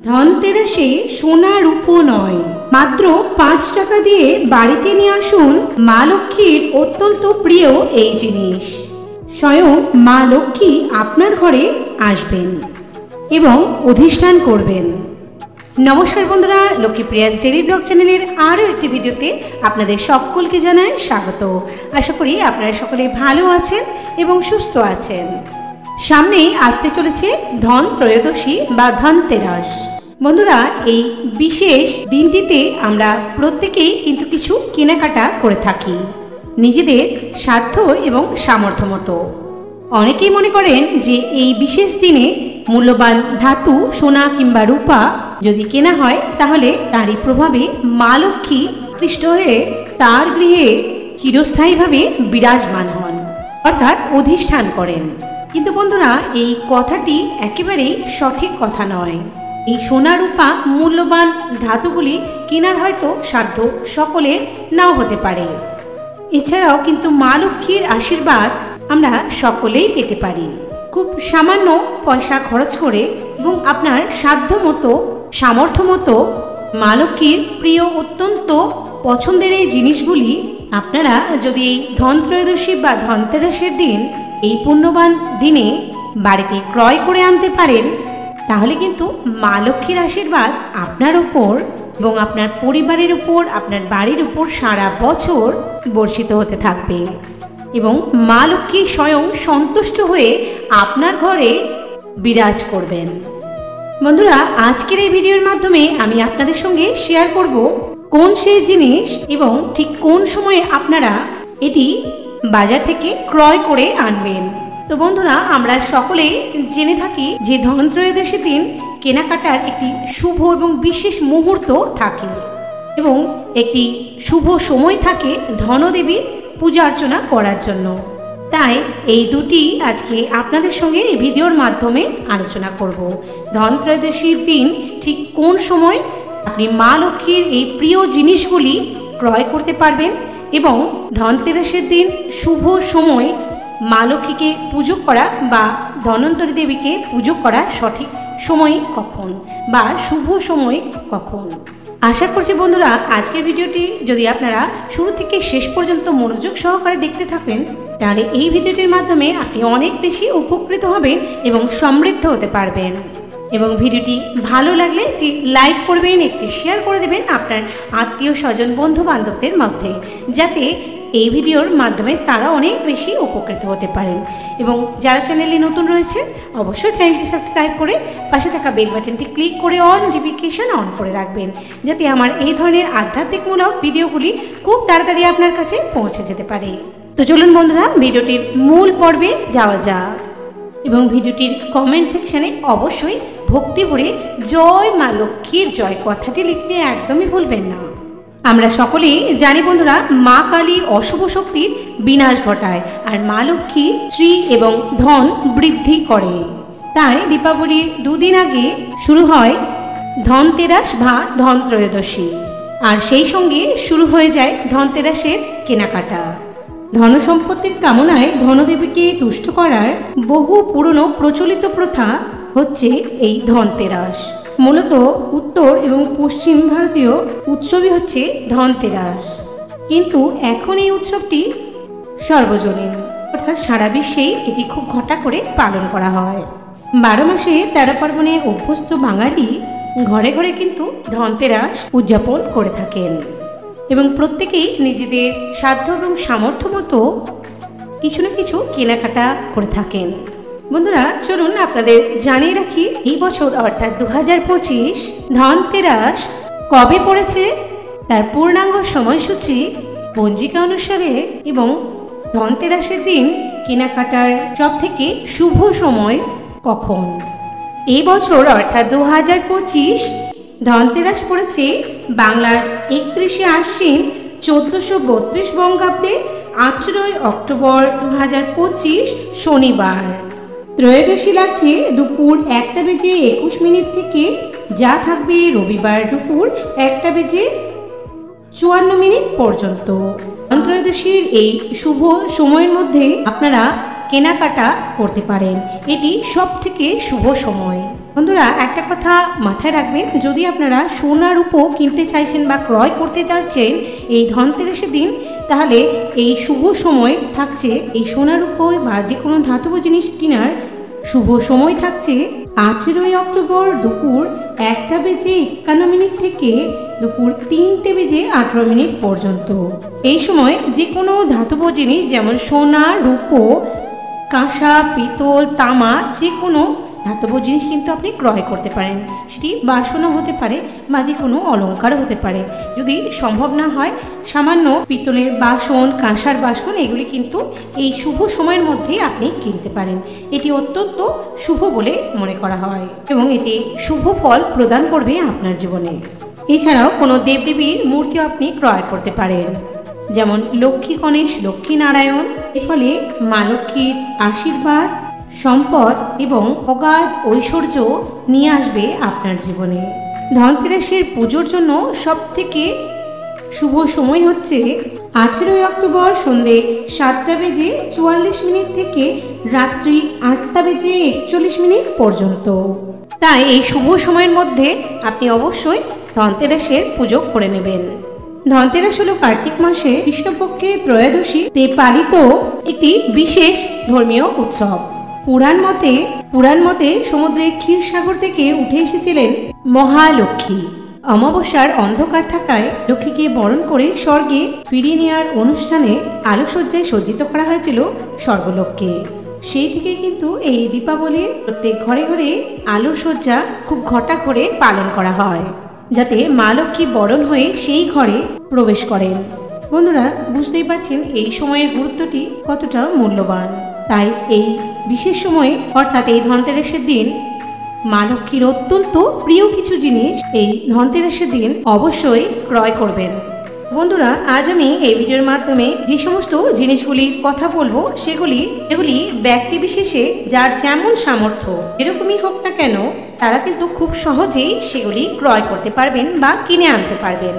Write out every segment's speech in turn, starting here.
ধনতেরাসে সোনা রূপো নয়, মাত্র 5 টাকা দিয়ে বাড়িতে নিয়ে আসুন মা লক্ষ্মীর অত্যন্ত প্রিয় এই জিনিস। স্বয়ং মা লক্ষ্মী আপনার ঘরে আসবেন এবং অধিষ্ঠান করবেন। নমস্কার বন্ধুরা, লক্ষ্মীপ্রিয়াস ডেইলি ব্লগ চ্যানেলের আরও একটি ভিডিওতে আপনাদের সকলকে জানাই স্বাগত। আশা করি আপনারা সকলে ভালো আছেন এবং সুস্থ আছেন। সামনেই আসতে চলেছে ধন ত্রয়োদশী বা ধনতেরাস। বন্ধুরা, এই বিশেষ দিনটিতে আমরা প্রত্যেকেই কিন্তু কিছু কেনাকাটা করে থাকি নিজেদের সাধ্য এবং সামর্থ্য মতো। অনেকেই মনে করেন যে এই বিশেষ দিনে মূল্যবান ধাতু সোনা কিংবা রূপা যদি কেনা হয় তাহলে তারই প্রভাবে মা লক্ষ্মী কৃষ্ট হয়ে তার গৃহে চিরস্থায়ীভাবে বিরাজমান হন, অর্থাৎ অধিষ্ঠান করেন। কিন্তু বন্ধুরা, এই কথাটি একেবারেই সঠিক কথা নয়। এই সোনা রূপা মূল্যবান ধাতুগুলি কেনার হয়তো সাধ্য সকলের নাও হতে পারে। এছাড়াও কিন্তু মা লক্ষ্মীর আশীর্বাদ আমরা সকলেই পেতে পারি খুব সামান্য পয়সা খরচ করে এবং আপনার সাধ্য মতো সামর্থ্য মতো। মা লক্ষ্মীর প্রিয় অত্যন্ত পছন্দের এই জিনিসগুলি আপনারা যদি এই ধনত্রয়োদশী বা ধনতেরাসের দিন এই পুণ্যবান দিনে বাড়িতে ক্রয় করে আনতে পারেন, তাহলে কিন্তু মা লক্ষ্মীর আশীর্বাদ আপনার উপর এবং আপনার পরিবারের উপর, আপনার বাড়ির উপর সারা বছর বর্ষিত হতে থাকবে এবং মা লক্ষ্মী স্বয়ং সন্তুষ্ট হয়ে আপনার ঘরে বিরাজ করবেন। বন্ধুরা, আজকের এই ভিডিওর মাধ্যমে আমি আপনাদের সঙ্গে শেয়ার করব কোন সেই জিনিস এবং ঠিক কোন সময়ে আপনারা এটি বাজার থেকে ক্রয় করে আনবেন। তো বন্ধুরা, আমরা সকলেই জেনে থাকি যে ধনত্রয়োদশীর দিন কেনাকাটার একটি শুভ এবং বিশেষ মুহূর্ত থাকে এবং একটি শুভ সময় থাকে ধনদেবীর পূজা অর্চনা করার জন্য। তাই এই দুটি আজকে আপনাদের সঙ্গে এই ভিডিওর মাধ্যমে আলোচনা করব। ধনত্রয়োদশীর দিন ঠিক কোন সময় আপনি মা লক্ষ্মীর এই প্রিয় জিনিসগুলি ক্রয় করতে পারবেন এবং ধনতেরাসের দিন শুভ সময় মা লক্ষ্মীকে পুজো করা বা ধন্বন্তরী দেবীকে পুজো করা সঠিক সময় কখন বা শুভ সময় কখন। আশা করছি বন্ধুরা, আজকের ভিডিওটি যদি আপনারা শুরু থেকে শেষ পর্যন্ত মনোযোগ সহকারে দেখতে থাকেন তাহলে এই ভিডিওটির মাধ্যমে আপনি অনেক বেশি উপকৃত হবেন এবং সমৃদ্ধ হতে পারবেন। এবং ভিডিওটি ভালো লাগলে একটি লাইক করবেন, একটি শেয়ার করে দেবেন আপনার আত্মীয় স্বজন বন্ধু বান্ধবদের মধ্যে, যাতে এই ভিডিওর মাধ্যমে তারা অনেক বেশি উপকৃত হতে পারেন। এবং যারা চ্যানেলে নতুন রয়েছেন অবশ্যই চ্যানেলটি সাবস্ক্রাইব করে পাশে থাকা বেল বাটনটি ক্লিক করে অল নোটিফিকেশন অন করে রাখবেন, যাতে আমার এই ধরনের আধ্যাত্মিকমূলক ভিডিওগুলি খুব তাড়াতাড়ি আপনার কাছে পৌঁছে যেতে পারে। তো চলুন বন্ধুরা, ভিডিওটির মূল পর্বে যাওয়া যাক এবং ভিডিওটির কমেন্ট সেকশানে অবশ্যই ভক্তি ভরে জয় মা লক্ষ্মীর জয় কথাটি লিখতে একদমই ভুলবেন না। আমরা সকলেই জানি বন্ধুরা, মা কালী অশুভ শক্তির বিনাশ ঘটায় আর মা লক্ষ্মী শ্রী এবং ধন বৃদ্ধি করে। তাই দীপাবলির দুদিন আগে শুরু হয় ধনতেরাস বা ধনত্রয়োদশী, আর সেই সঙ্গে শুরু হয়ে যায় ধনতেরাসের কেনাকাটা। ধনসম্পত্তির কামনায় ধনদেবীকে তুষ্ট করার বহু পুরনো প্রচলিত প্রথা হচ্ছে এই ধনতেরাস। মূলত উত্তর এবং পশ্চিম ভারতীয় উৎসবই হচ্ছে ধনতেরাস, কিন্তু এখন এই উৎসবটি সর্বজনীন, অর্থাৎ সারা বিশ্বেই এটি খুব ঘটা করে পালন করা হয়। 12 মাসে 13 পার্বণে অভ্যস্ত বাঙালি ঘরে ঘরে কিন্তু ধনতেরাস উদযাপন করে থাকেন এবং প্রত্যেকেই নিজেদের সাধ্য এবং সামর্থ্য মতো কিছু না কিছু কেনাকাটা করে থাকেন। বন্ধুরা, চলুন আপনাদের জানিয়ে রাখি এই বছর অর্থাৎ 2025 ধনতেরাস কবে পড়েছে, তার পূর্ণাঙ্গ সময়সূচি পঞ্জিকা অনুসারে এবং ধনতেরাসের দিন কেনাকাটার সবথেকে শুভ সময় কখন। এই বছর অর্থাৎ 2025 ধনতেরাস পড়েছে বাংলার 31শে আশ্বিন 1432 বঙ্গাব্দে 18ই অক্টোবর 2025 শনিবার। ত্রয়োদশী লাগছে দুপুর 1:21 থেকে, যা থাকবে রবিবার দুপুর 1:54 পর্যন্ত। ধনত্রয়োদশীর এই শুভ সময়ের মধ্যে আপনারা কেনাকাটা করতে পারেন, এটি সব থেকে শুভ সময়। বন্ধুরা, একটা কথা মাথায় রাখবেন, যদি আপনারা সোনা রূপো কিনতে চাইছেন বা ক্রয় করতে চাইছেন এই ধনতেরাসের দিন, তাহলে এই শুভ সময় থাকছে এই সোনা রূপো বা যে কোনো ধাতব জিনিস কেনার শুভ সময় থাকছে 18 অক্টোবর দুপুর 1:51 থেকে দুপুর 3:18 পর্যন্ত। এই সময় যে কোনো ধাতব জিনিস যেমন সোনা, রূপো, কাঁসা, পিতল, তামা যে কোনো ধাতব জিনিস কিন্তু আপনি ক্রয় করতে পারেন। সেটি বাসনও হতে পারে বা যে কোনো অলঙ্কারও হতে পারে। যদি সম্ভব না হয় সামান্য পিতলের বাসন, কাঁসার বাসন, এগুলি কিন্তু এই শুভ সময়ের মধ্যেই আপনি কিনতে পারেন। এটি অত্যন্ত শুভ বলে মনে করা হয় এবং এটি শুভ ফল প্রদান করবে আপনার জীবনে। এছাড়াও কোনো দেবদেবীর মূর্তিও আপনি ক্রয় করতে পারেন, যেমন লক্ষ্মী গণেশ, লক্ষ্মী নারায়ণ। এর ফলে মা লক্ষ্মীর আশীর্বাদ, সম্পদ এবং অগাধ ঐশ্বর্য নিয়ে আসবে আপনার জীবনে। ধনতেরাসের পুজোর জন্য সবথেকে শুভ সময় হচ্ছে 18 অক্টোবর সন্ধে 7:44 থেকে রাত্রি 8:41 পর্যন্ত। তাই এই শুভ সময়ের মধ্যে আপনি অবশ্যই ধনতেরাসের পুজো করে নেবেন। ধনতেরাস হল কার্তিক মাসে কৃষ্ণপক্ষের ত্রয়োদশীতে পালিত একটি বিশেষ ধর্মীয় উৎসব। পুরাণ মতে সমুদ্রের ক্ষীরসাগর থেকে উঠে এসেছিলেন মহালক্ষ্মী। অমাবস্যার অন্ধকার থাকায় লক্ষ্মীকে বরণ করে স্বর্গে ফিরিয়ে নেওয়ার অনুষ্ঠানে আলোকসজ্জায় সজ্জিত করা হয়েছিল স্বর্গলোককে। সেই থেকে কিন্তু এই দীপাবলির প্রত্যেক ঘরে ঘরে আলোকসজ্জা খুব ঘটা করে পালন করা হয়, যাতে মা লক্ষ্মী বরণ হয়ে সেই ঘরে প্রবেশ করেন। বন্ধুরা, বুঝতেই পারছেন এই সময়ের গুরুত্বটি কতটা মূল্যবান। তাই এই বিশেষ সময়ে অর্থাৎ এই ধনতেরাসের দিন মা লক্ষ্মীর অত্যন্ত প্রিয় কিছু জিনিস এই ধনতেরাসের দিন অবশ্যই ক্রয় করবেন। বন্ধুরা, আজ আমি এই ভিডিওর মাধ্যমে যে সমস্ত জিনিসগুলির কথা বলবো এগুলি ব্যক্তি বিশেষে যার যেমন সামর্থ্য এরকমই হোক না কেন, তারা কিন্তু খুব সহজেই সেগুলি ক্রয় করতে পারবেন বা কিনে আনতে পারবেন।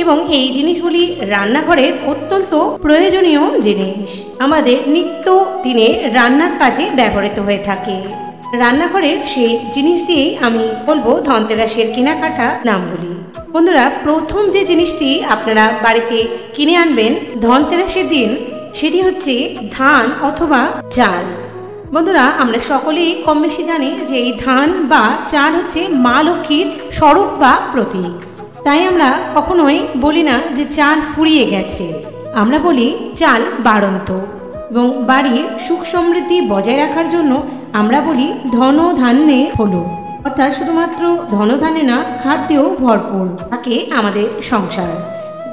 এবং এই জিনিসগুলি রান্নাঘরের অত্যন্ত প্রয়োজনীয় জিনিস, আমাদের নিত্য দিনে রান্নার কাজে ব্যবহৃত হয়ে থাকে। রান্নাঘরের সেই জিনিস দিয়েই আমি বলবো ধনতেরাসের কেনাকাটা নামগুলি। বন্ধুরা, প্রথম যে জিনিসটি আপনারা বাড়িতে কিনে আনবেন ধনতেরাসের দিন, সেটি হচ্ছে ধান অথবা চাল। বন্ধুরা, আমরা সকলেই কম বেশি জানি যে এই ধান বা চাল হচ্ছে মা লক্ষ্মীর স্বরূপ বা প্রতীক। তাই আমরা কখনোই বলি না যে চাল ফুরিয়ে গেছে, আমরা বলি চাল বাড়ন্ত। এবং বাড়ির সুখ সমৃদ্ধি বজায় রাখার জন্য আমরা বলি ধন ধান্যে হলো, অর্থাৎ শুধুমাত্র ধনধান্যে না, খাদ্যেও ভরপুর থাকে আমাদের সংসার।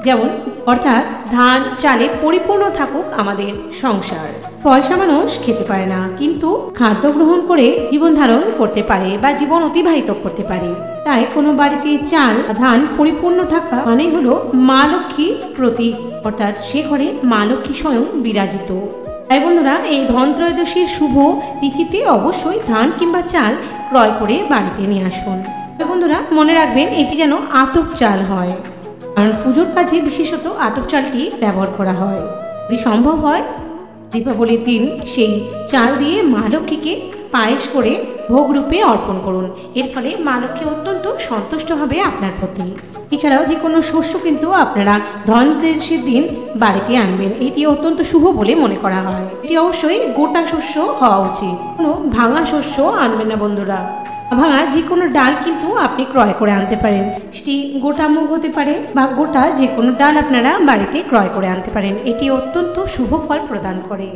যেমন অর্থাৎ ধান চালে পরিপূর্ণ থাকুক আমাদের সংসার। পয়সা মানুষ খেতে পারে না, কিন্তু খাদ্য গ্রহণ করে জীবন ধারণ করতে পারে বা জীবন অতিবাহিত করতে পারে। তাই কোনো বাড়িতে চাল ধান পরিপূর্ণ থাকা মানে হলো মা লক্ষ্মীর প্রতীক, অর্থাৎ সে ঘরে মা লক্ষ্মী স্বয়ং বিরাজিত। তাই বন্ধুরা, এই ধনত্রয়োদশীর শুভ তিথিতে অবশ্যই ধান কিংবা চাল ক্রয় করে বাড়িতে নিয়ে আসুন। বন্ধুরা, মনে রাখবেন এটি যেন আতপ চাল হয়, কারণ পুজোর কাজে বিশেষত আতপ চালটি ব্যবহার করা হয়। যদি সম্ভব হয় দীপাবলির দিন সেই চাল দিয়ে মা লক্ষ্মীকে পায়েস করে ভোগ রূপে অর্পণ করুন। এর ফলে মা লক্ষ্মী অত্যন্ত সন্তুষ্ট হবে আপনার প্রতি। এছাড়াও যে কোনো শস্য কিন্তু আপনারা ধনতেরাসের দিন বাড়িতে আনবেন, এটি অত্যন্ত শুভ বলে মনে করা হয়। এটি অবশ্যই গোটা শস্য হওয়া উচিত, কোনো ভাঙা শস্য আনবেন না বন্ধুরা। ভাঙা যে কোনো ডাল কিন্তু আপনি ক্রয় করে আনতে পারেন, সেটি গোটা মুগ হতে পারে বা গোটা যে কোনো ডাল আপনারা বাড়িতে ক্রয় করে আনতে পারেন। এটি অত্যন্ত শুভ ফল প্রদান করে।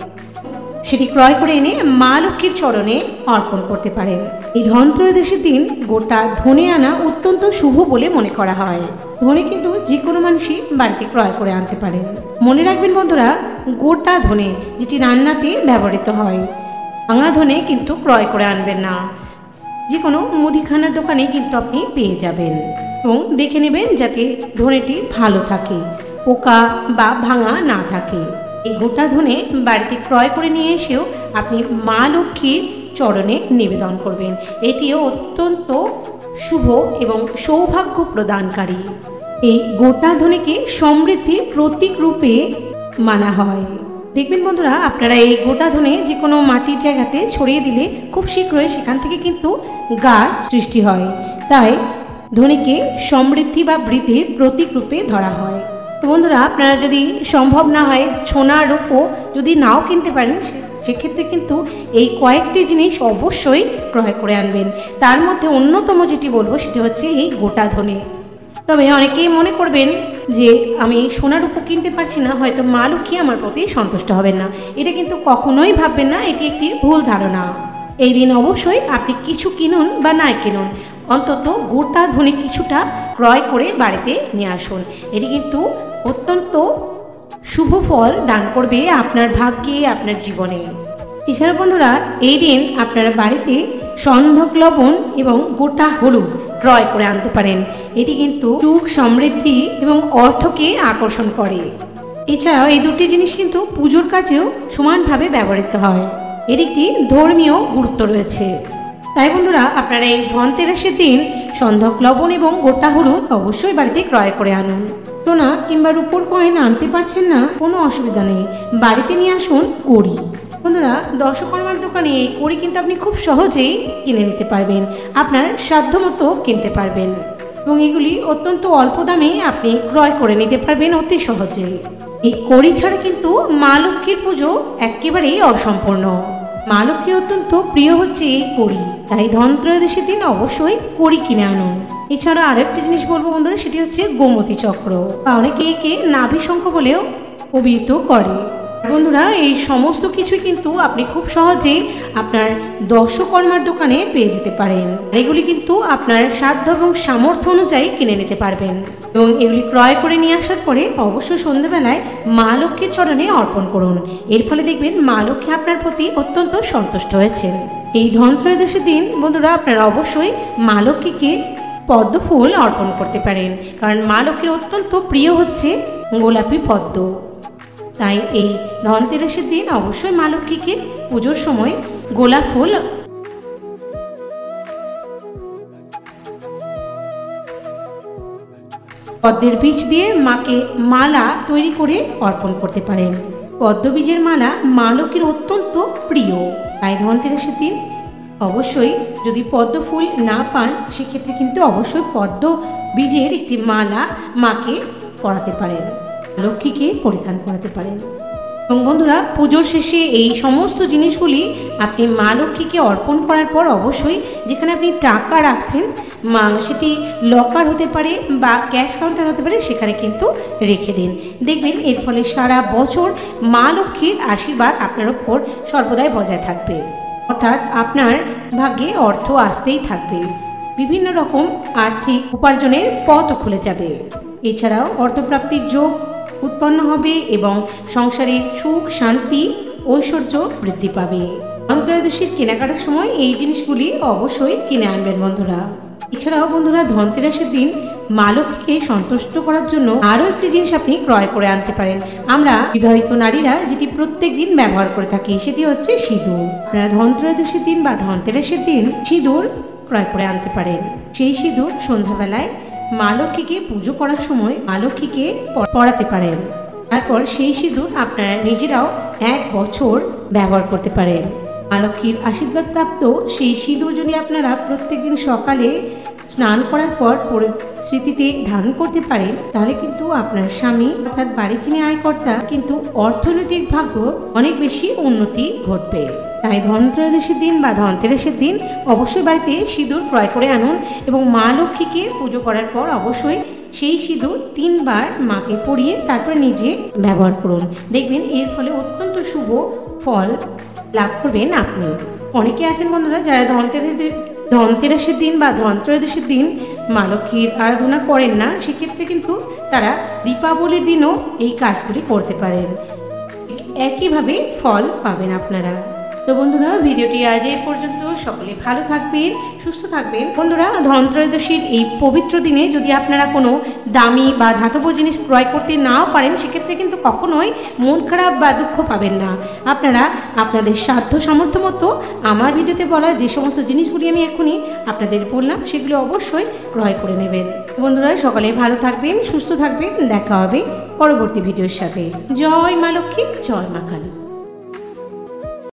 সেটি ক্রয় করে এনে মা লক্ষ্মীর চরণে অর্পণ করতে পারেন। এই ধনত্রয়োদশীর দিন গোটা ধনে আনা অত্যন্ত শুভ বলে মনে করা হয়। ধনে কিন্তু যে কোনো মানুষই বাড়িতে ক্রয় করে আনতে পারেন। মনে রাখবেন বন্ধুরা, গোটা ধনে যেটি রান্নাতে ব্যবহৃত হয়, ভাঙা ধনে কিন্তু ক্রয় করে আনবেন না। যে কোনো মুদিখানার দোকানে কিন্তু আপনি পেয়ে যাবেন, এবং দেখে নেবেন যাতে ধনেটি ভালো থাকে, পোকা বা ভাঙা না থাকে। এই গোটা ধনে বাড়িতে ক্রয় করে নিয়ে এসেও আপনি মা লক্ষ্মীর চরণে নিবেদন করবেন। এটিও অত্যন্ত শুভ এবং সৌভাগ্য প্রদানকারী। এই গোটা ধনেকে সমৃদ্ধির প্রতীক রূপে মানা হয়। দেখবেন বন্ধুরা, আপনারা এই গোটা ধনে যে কোনো মাটির জায়গাতে ছড়িয়ে দিলে খুব শীঘ্রই সেখান থেকে কিন্তু গাছ সৃষ্টি হয়। তাই ধনেকে সমৃদ্ধি বা বৃদ্ধির প্রতীক রূপে ধরা হয়। তো বন্ধুরা, আপনারা যদি সম্ভব না হয় সোনা রূপো যদি নাও কিনতে পারেন, সেক্ষেত্রে কিন্তু এই কয়েকটি জিনিস অবশ্যই ক্রয় করে আনবেন। তার মধ্যে অন্যতম যেটি বলবো সেটি হচ্ছে এই গোটা ধনে। তবে অনেকেই মনে করবেন যে আমি সোনা রূপো কিনতে পারছি না, হয়তো মা লক্ষ্মী আমার প্রতি সন্তুষ্ট হবেন না। এটা কিন্তু কখনোই ভাববেন না, এটি একটি ভুল ধারণা। এই দিন অবশ্যই আপনি কিছু কিনুন বা নাই কিনুন, অন্তত গোটা ধনে কিছুটা ক্রয় করে বাড়িতে নিয়ে আসুন। এটি কিন্তু অত্যন্ত শুভ ফল দান করবে আপনার ভাগ্যে, আপনার জীবনে। এছাড়া বন্ধুরা, এই দিন আপনারা বাড়িতে সন্ধক লবণ এবং গোটা হলুদ ক্রয় করে আনতে পারেন। এটি কিন্তু সুখ, সমৃদ্ধি এবং অর্থকে আকর্ষণ করে। এছাড়াও এই দুটি জিনিস কিন্তু পুজোর কাজেও সমানভাবে ব্যবহৃত হয়। এর একটি ধর্মীয় গুরুত্ব রয়েছে। তাই বন্ধুরা, আপনারা এই ধনতেরাসের দিন সন্ধক লবণ এবং গোটা হলুদ অবশ্যই বাড়িতে ক্রয় করে আনুন। সোনা কিংবা রূপোর কয়েন আনতে পারছেন না, কোনো অসুবিধা নেই, বাড়িতে নিয়ে আসুন কড়ি। বন্ধুরা, দর্শকর্মার দোকানে এই কড়ি কিন্তু আপনি খুব সহজেই কিনে নিতে পারবেন, আপনার সাধ্যমতো কিনতে পারবেন এবং এগুলি অত্যন্ত অল্প দামে আপনি ক্রয় করে নিতে পারবেন অতি সহজেই। এই কড়ি ছাড়া কিন্তু মা লক্ষ্মীর পুজো একেবারেই অসম্পূর্ণ। মা লক্ষ্মীর অত্যন্ত প্রিয় হচ্ছে এই কড়ি, তাই ধনত্রয়োদশীর দিন অবশ্যই কড়ি কিনে আনুন। এছাড়া আরেকটি জিনিস বলবো বন্ধুরা, সেটি হচ্ছে গোমতী চক্র, অনেকে একে নাভি শঙ্খ বলেও অভিহিত করে। বন্ধুরা, এই সমস্ত কিছুই কিন্তু আপনি খুব সহজেই আপনার দর্শকর্মার দোকানে পেয়ে যেতে পারেন। এগুলি কিন্তু আপনার সাধ্য এবং সামর্থ্য অনুযায়ী কিনে নিতে পারবেন এবং এগুলি ক্রয় করে নিয়ে আসার পরে অবশ্যই সন্ধ্যাবেলায় মা লক্ষ্মীর চরণে অর্পণ করুন। এর ফলে দেখবেন মা লক্ষ্মী আপনার প্রতি অত্যন্ত সন্তুষ্ট হয়েছেন। এই ধনত্রয়োদশীর দিন বন্ধুরা, আপনারা অবশ্যই মা লক্ষ্মীকে পদ্ম ফুল অর্পণ করতে পারেন, কারণ মা লক্ষ্মীর অত্যন্ত প্রিয় হচ্ছে গোলাপি পদ্ম। তাই এই ধনতেরাসের দিন অবশ্যই মা লক্ষ্মীকে পুজোর সময় গোলাপ ফুল পদ্মের বীজ দিয়ে মাকে মালা তৈরি করে অর্পণ করতে পারেন। পদ্ম বীজের মালা মা লক্ষ্মীর অত্যন্ত প্রিয়, তাই ধনতেরাসের দিন অবশ্যই যদি পদ্ম ফুল না পান, সেক্ষেত্রে কিন্তু অবশ্যই পদ্ম বীজের একটি মালা মাকে পরাতে পারেন, লক্ষ্মীকে পরিধান করাতে পারেন। এবং বন্ধুরা, পুজোর শেষে এই সমস্ত জিনিসগুলি আপনি মা লক্ষ্মীকে অর্পণ করার পর অবশ্যই যেখানে আপনি টাকা রাখছেন, সেটি লকার হতে পারে বা ক্যাশ কাউন্টার হতে পারে, সেখানে কিন্তু রেখে দিন। দেখবেন এর ফলে সারা বছর মা লক্ষ্মীর আশীর্বাদ আপনার উপর সর্বদাই বজায় থাকবে, অর্থাৎ আপনার ভাগ্যে অর্থ আসতেই থাকবে, বিভিন্ন রকম আর্থিক উপার্জনের পথও খুলে যাবে। এছাড়াও অর্থপ্রাপ্তির যোগ উৎপন্ন হবে এবং সংসারে সুখ, শান্তি, ঐশ্বর্য বৃদ্ধি পাবে। ধনত্রয়োদশীর কেনাকাটার সময় এই জিনিসগুলি অবশ্যই কিনে আনবেন বন্ধুরা। এছাড়াও বন্ধুরা, ধনতেরাসের দিন মা লক্ষ্মীকে সন্তুষ্ট করার জন্য আরও একটি জিনিস আপনি ক্রয় করে আনতে পারেন। আমরা বিবাহিত নারীরা যেটি প্রত্যেক দিন ব্যবহার করে থাকি, সেটি হচ্ছে সিঁদুর। আপনারা ধনত্রয়োদশীর দিন বা ধনতেরাসের দিন সিঁদুর ক্রয় করে আনতে পারেন। সেই সিঁদুর সন্ধ্যাবেলায় মা লক্ষ্মীকে পুজো করার সময় মা লক্ষ্মীকে পরাতে পারেন। তারপর সেই সিঁদুর আপনারা নিজেরাও 1 বছর ব্যবহার করতে পারেন। মা লক্ষ্মীর আশীর্বাদ প্রাপ্ত সেই সিঁদুর যদি আপনারা প্রত্যেকদিন সকালে স্নান করার পর স্মৃতিতে ধারণ করতে পারেন, তাহলে কিন্তু আপনার স্বামী অর্থাৎ বাড়ির যিনি আয়কর্তা কিন্তু অর্থনৈতিক ভাগ্য অনেক বেশি উন্নতি ঘটবে। তাই ধনত্রয়োদশীর দিন বা ধনতেরাসের দিন অবশ্যই বাড়িতে সিঁদুর ক্রয় করে আনুন এবং মা লক্ষ্মীকে পুজো করার পর অবশ্যই সেই সিঁদুর 3 বার মাকে পরিয়ে তারপর নিজে ব্যবহার করুন। দেখবেন এর ফলে অত্যন্ত শুভ ফল লাভ করবেন আপনি। অনেকে আছেন বন্ধুরা, যারা ধনতেরাসের দিন বা ধনত্রয়োদশীর দিন মা লক্ষ্মীর আরাধনা করেন না, সেক্ষেত্রে কিন্তু তারা দীপাবলির দিনও এই কাজগুলি করতে পারেন, একইভাবে ফল পাবেন আপনারা। তো বন্ধুরা, ভিডিওটি আজ এই পর্যন্ত। সকলে ভালো থাকবেন, সুস্থ থাকবেন। বন্ধুরা, ধনত্রয়োদশীর এই পবিত্র দিনে যদি আপনারা কোনো দামি বা ধাতব জিনিস ক্রয় করতে নাও পারেন, সেক্ষেত্রে কিন্তু কখনোই মন খারাপ বা দুঃখ পাবেন না। আপনারা আপনাদের সাধ্য সামর্থ্য মতো আমার ভিডিওতে বলা যে সমস্ত জিনিসগুলি আমি এখনই আপনাদের বললাম, সেগুলো অবশ্যই ক্রয় করে নেবেন। বন্ধুরা, সকলে ভালো থাকবেন, সুস্থ থাকবেন। দেখা হবে পরবর্তী ভিডিওর সাথে। জয় মা লক্ষ্মী, জয় মা কালী।